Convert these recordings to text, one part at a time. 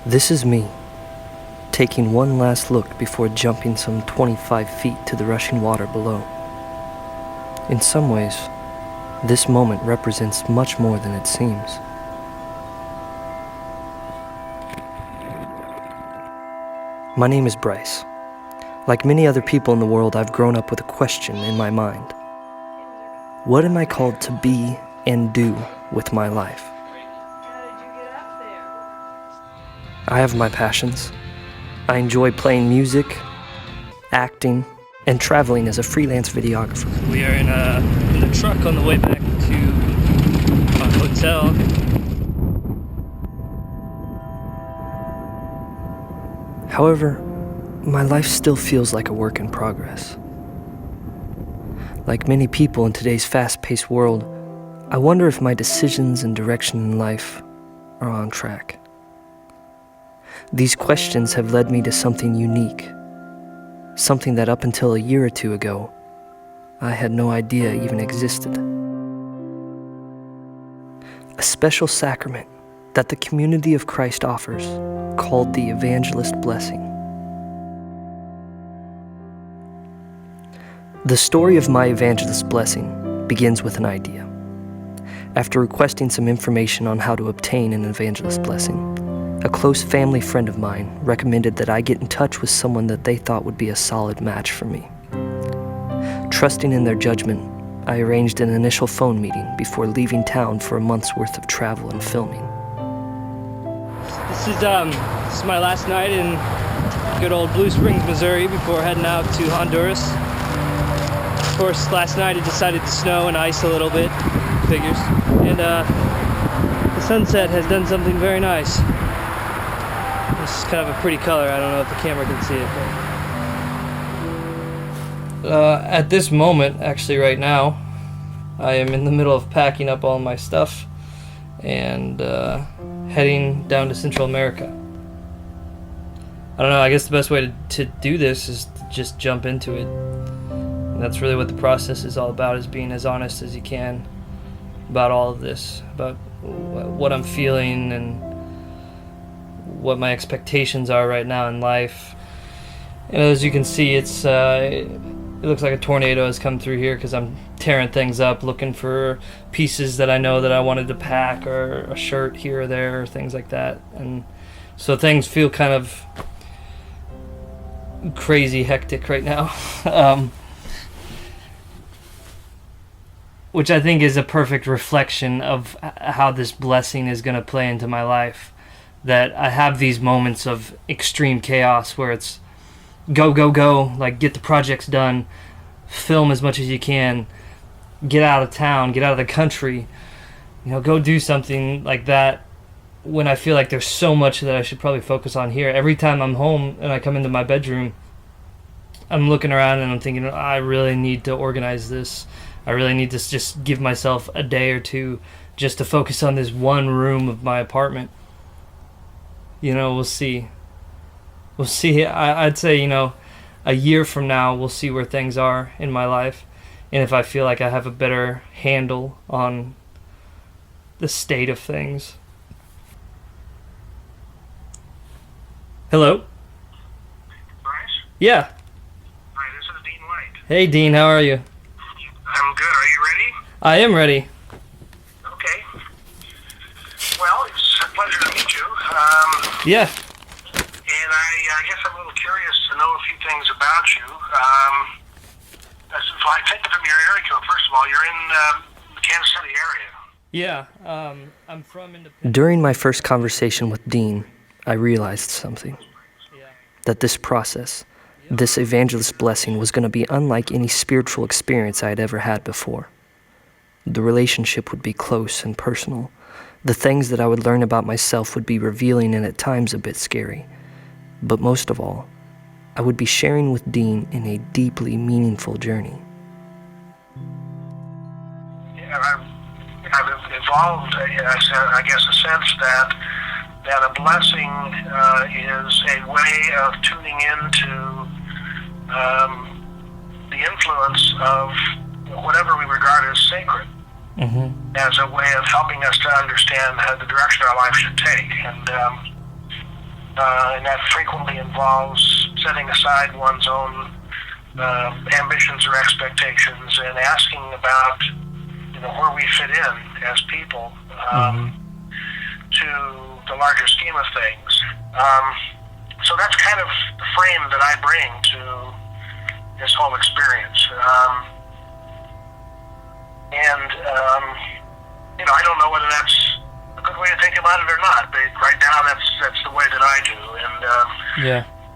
This is me, taking one last look before jumping some 25 feet to the rushing water below. In some ways, this moment represents much more than it seems. My name is Bryce. Like many other people in the world, I've grown up with a question in my mind. What am I called to be and do with my life? I have my passions. I enjoy playing music, acting, and traveling as a freelance videographer. We are in the truck on the way back to our hotel. However, my life still feels like a work in progress. Like many people in today's fast-paced world, I wonder if my decisions and direction in life are on track. These questions have led me to something unique, something that up until a year or two ago, I had no idea even existed. A special sacrament that the community of Christ offers, called the evangelist blessing. The story of my evangelist blessing begins with an idea. After requesting some information on how to obtain an evangelist blessing, a close family friend of mine recommended that I get in touch with someone that they thought would be a solid match for me. Trusting in their judgment, I arranged an initial phone meeting before leaving town for a month's worth of travel and filming. This is my last night in good old Blue Springs, Missouri, before heading out to Honduras. Of course, last night it decided to snow and ice a little bit, figures, and the sunset has done something very nice. This is kind of a pretty color. I don't know if the camera can see it. But at this moment, actually right now, I am in the middle of packing up all my stuff and heading down to Central America. I don't know, I guess the best way to do this is to just jump into it. And that's really what the process is all about, is being as honest as you can about all of this, about what I'm feeling and what my expectations are right now in life. And as you can see, it looks like a tornado has come through here because I'm tearing things up, looking for pieces that I know that I wanted to pack, or a shirt here or there, or things like that. And so things feel kind of crazy hectic right now. Which I think is a perfect reflection of how this blessing is going to play into my life. That I have these moments of extreme chaos where it's go, go, go, like get the projects done, film as much as you can, get out of town, get out of the country, go do something like that, when I feel like there's so much that I should probably focus on here. Every time I'm home and I come into my bedroom, I'm looking around and I'm thinking, I really need to organize this. I really need to just give myself a day or two just to focus on this one room of my apartment. We'll see. We'll see. I'd say, a year from now, we'll see where things are in my life. And if I feel like I have a better handle on the state of things. Hello? Bryce? Yeah. Hi, this is Dean White. Hey, Dean, how are you? I'm good. Are you ready? I am ready. Okay. Well, it's a pleasure to meet you. Yeah. And I guess I'm a little curious to know a few things about you. So I take it from your area code. First of all, you're in the Kansas City area. Yeah. I'm from Independence. During my first conversation with Dean, I realized something. That this process, this evangelist blessing, was going to be unlike any spiritual experience I had ever had before. The relationship would be close and personal. The things that I would learn about myself would be revealing and at times a bit scary. But most of all, I would be sharing with Dean in a deeply meaningful journey. Yeah, I've evolved, I guess, a sense that a blessing is a way of tuning into the influence of whatever we regard as sacred. As a way of helping us to understand the direction our life should take. And and that frequently involves setting aside one's own ambitions or expectations and asking about, where we fit in as people to the larger scheme of things. So that's kind of the frame that I bring to this whole experience. I don't know whether that's a good way to think about it or not, but right now that's the way that I do.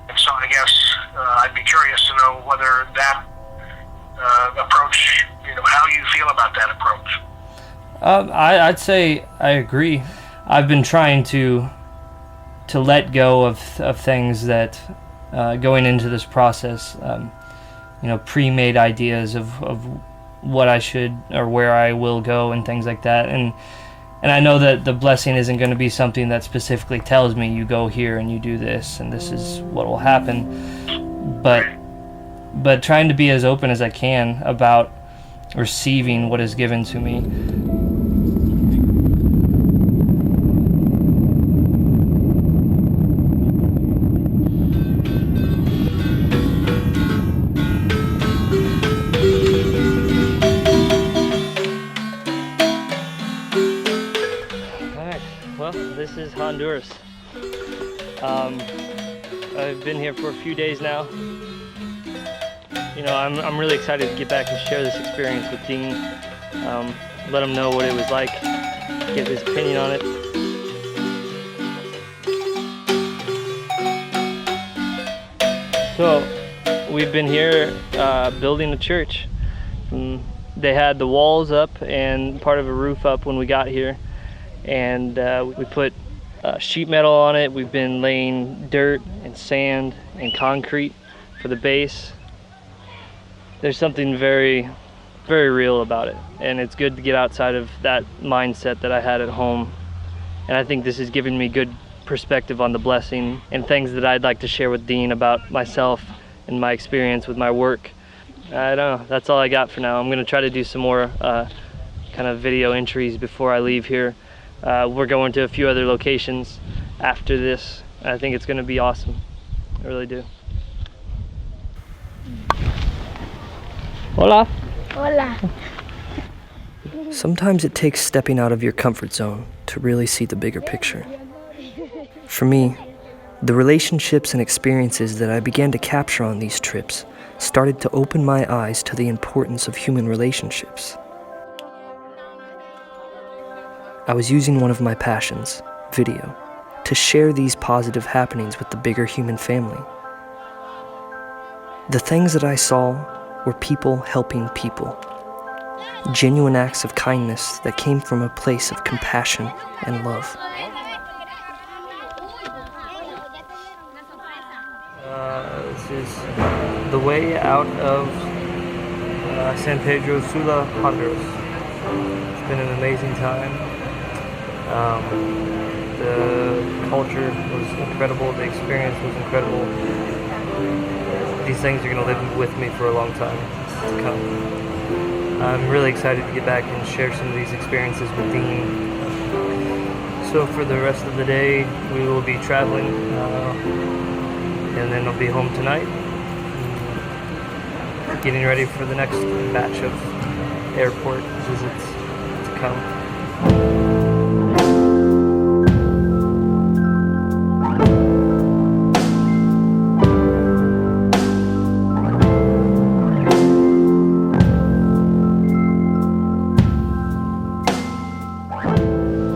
And so I guess I'd be curious to know whether that approach, how you feel about that approach. I'd say I agree. I've been trying to let go of things that going into this process, pre-made ideas of what I should or where I will go and things like that. And I know that the blessing isn't going to be something that specifically tells me you go here and you do this and this is what will happen. But trying to be as open as I can about receiving what is given to me. Well, this is Honduras. I've been here for a few days now. I'm really excited to get back and share this experience with Dean. Let him know what it was like, get his opinion on it. So, we've been here building a church. They had the walls up and part of a roof up when we got here. And we put sheet metal on it. We've been laying dirt and sand and concrete for the base. There's something very, very real about it, and it's good to get outside of that mindset that I had at home. And I think this has given me good perspective on the blessing and things that I'd like to share with Dean about myself and my experience with my work. I don't know, that's all I got for now. I'm gonna try to do some more kind of video entries before I leave here. We're going to a few other locations after this. I think it's gonna be awesome. I really do. Hola. Hola. Sometimes it takes stepping out of your comfort zone to really see the bigger picture. For me, the relationships and experiences that I began to capture on these trips started to open my eyes to the importance of human relationships. I was using one of my passions, video, to share these positive happenings with the bigger human family. The things that I saw were people helping people, genuine acts of kindness that came from a place of compassion and love. This is the way out of San Pedro Sula, Honduras. It's been an amazing time. The culture was incredible, the experience was incredible. These things are going to live with me for a long time to come. I'm really excited to get back and share some of these experiences with Dean. So for the rest of the day, we will be traveling, and then I'll be home tonight, getting ready for the next batch of airport visits to come.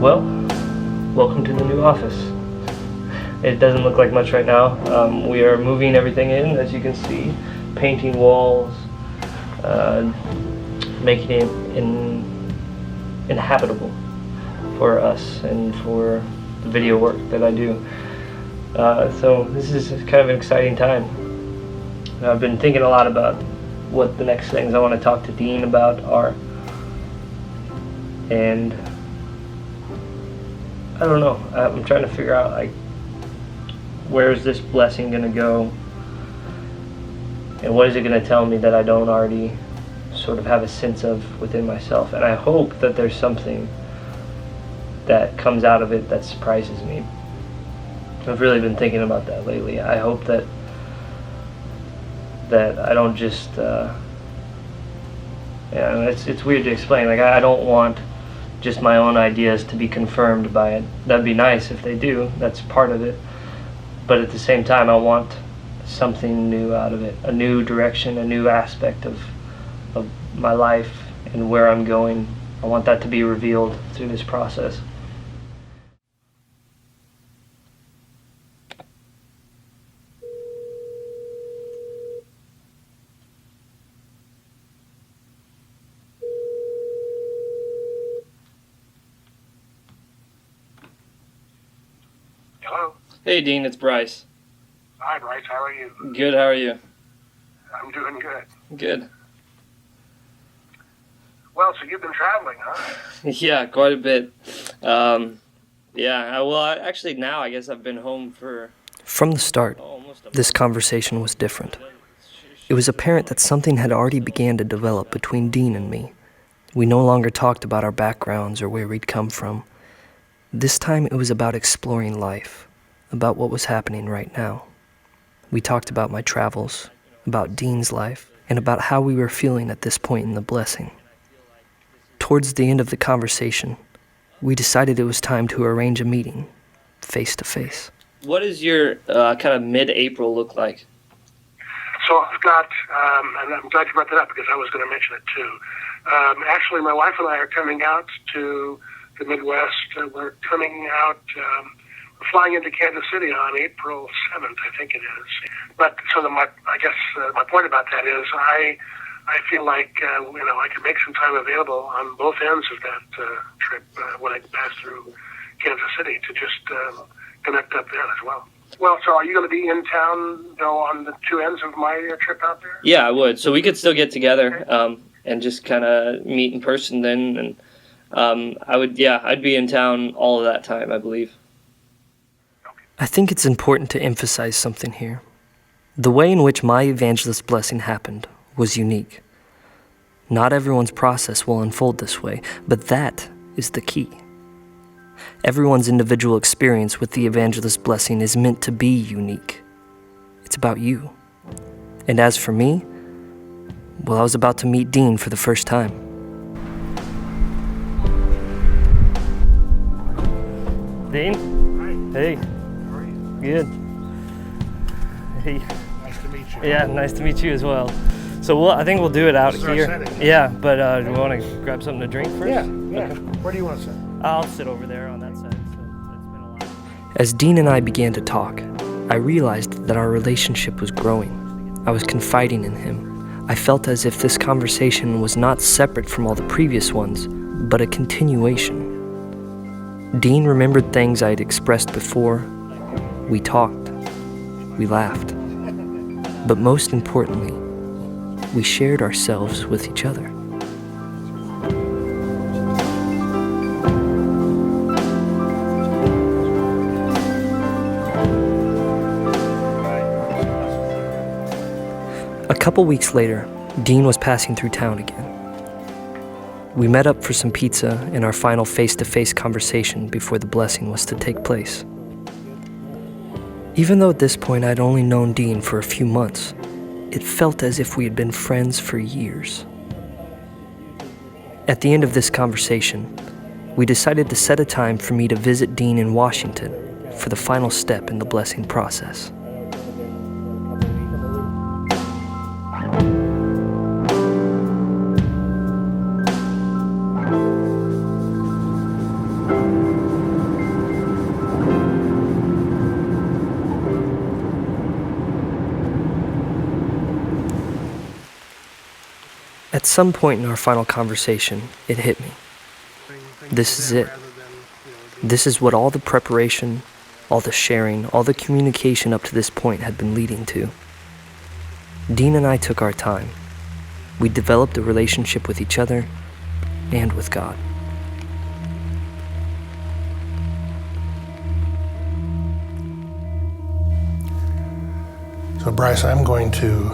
Well, welcome to the new office. It doesn't look like much right now. We are moving everything in, as you can see, painting walls, making it inhabitable for us and for the video work that I do. So this is kind of an exciting time. I've been thinking a lot about what the next things I want to talk to Dean about are. And I don't know. I'm trying to figure out, like, where is this blessing going to go? And what is it going to tell me that I don't already sort of have a sense of within myself? And I hope that there's something that comes out of it that surprises me. I've really been thinking about that lately. I hope that I don't just, it's weird to explain. Like, I don't want just my own ideas to be confirmed by it. That'd be nice if they do. That's part of it. But at the same time, I want something new out of it, a new direction, a new aspect of my life and where I'm going. I want that to be revealed through this process. Hello. Hey, Dean, it's Bryce. Hi, Bryce. How are you? Good, how are you? I'm doing good. Good. Well, so you've been traveling, huh? Yeah, quite a bit. Actually now I guess I've been home for From the start, almost a this month. conversation was different. It was apparent that something had already began to develop between Dean and me. We no longer talked about our backgrounds or where we'd come from. This time it was about exploring life, about what was happening right now. We talked about my travels, about Dean's life, and about how we were feeling at this point in the blessing. Towards the end of the conversation, we decided it was time to arrange a meeting, face to face. What does your kind of mid-April look like? So I've got, and I'm glad you brought that up because I was going to mention it too. Actually, my wife and I are coming out to the Midwest. We're coming out, we're flying into Kansas City on April 7th, I think it is. But so my point about that is I feel like, I can make some time available on both ends of that trip when I pass through Kansas City to just connect up there as well. Well, so are you going to be in town, though, on the two ends of my trip out there? Yeah, I would. So we could still get together and just kind of meet in person then. And I'd be in town all of that time, I believe. I think it's important to emphasize something here. The way in which my evangelist blessing happened was unique. Not everyone's process will unfold this way, but that is the key. Everyone's individual experience with the evangelist blessing is meant to be unique. It's about you. And as for me, well, I was about to meet Dean for the first time. Dean? Hi. Hey. How are you? Good. Hey. Nice to meet you. Yeah, nice to meet you as well. So I think we'll do it out Start here. setting. Yeah, but do you want to grab something to drink first? Yeah. Okay. Where do you want to sit? I'll sit over there on that side. So that's been a lot. As Dean and I began to talk, I realized that our relationship was growing. I was confiding in him. I felt as if this conversation was not separate from all the previous ones, but a continuation. Dean remembered things I had expressed before. We talked. We laughed. But most importantly, we shared ourselves with each other. A couple weeks later, Dean was passing through town again. We met up for some pizza and our final face-to-face conversation before the blessing was to take place. Even though at this point I'd only known Dean for a few months, it felt as if we had been friends for years. At the end of this conversation, we decided to set a time for me to visit Dean in Washington for the final step in the blessing process. At some point in our final conversation, it hit me. This is it. This is what all the preparation, all the sharing, all the communication up to this point had been leading to. Dean and I took our time. We developed a relationship with each other and with God. So Bryce, I'm going to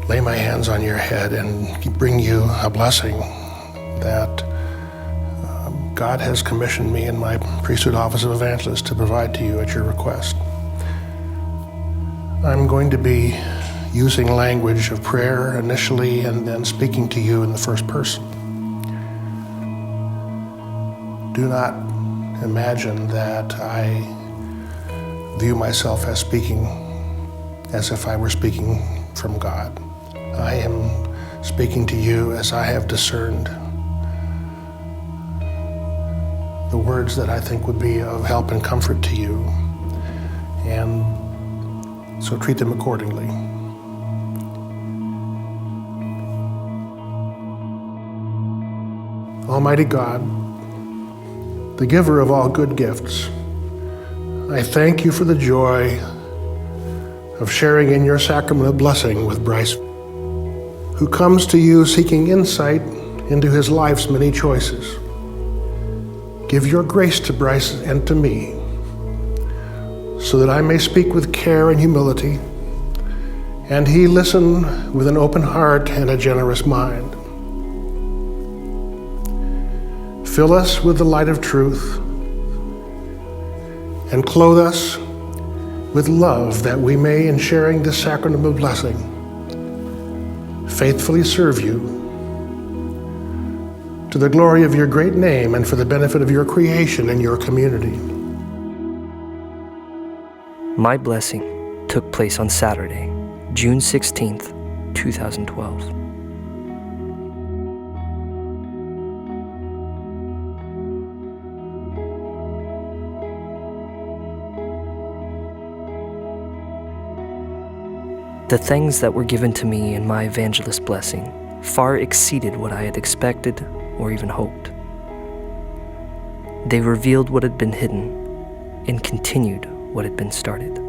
lay my hands on your head and bring you a blessing that God has commissioned me in my priesthood office of evangelist to provide to you at your request. I'm going to be using language of prayer initially and then speaking to you in the first person. Do not imagine that I view myself as speaking as if I were speaking from God. I am speaking to you as I have discerned the words that I think would be of help and comfort to you, and so treat them accordingly. Almighty God, the giver of all good gifts, I thank you for the joy of sharing in your sacrament of blessing with Bryce, who comes to you seeking insight into his life's many choices. Give your grace to Bryce and to me, so that I may speak with care and humility, and he listen with an open heart and a generous mind. Fill us with the light of truth, and clothe us with love, that we may, in sharing this sacrament of blessing, faithfully serve you to the glory of your great name and for the benefit of your creation and your community. My blessing took place on Saturday, June 16th, 2012. The things that were given to me in my evangelist blessing far exceeded what I had expected or even hoped. They revealed what had been hidden and continued what had been started.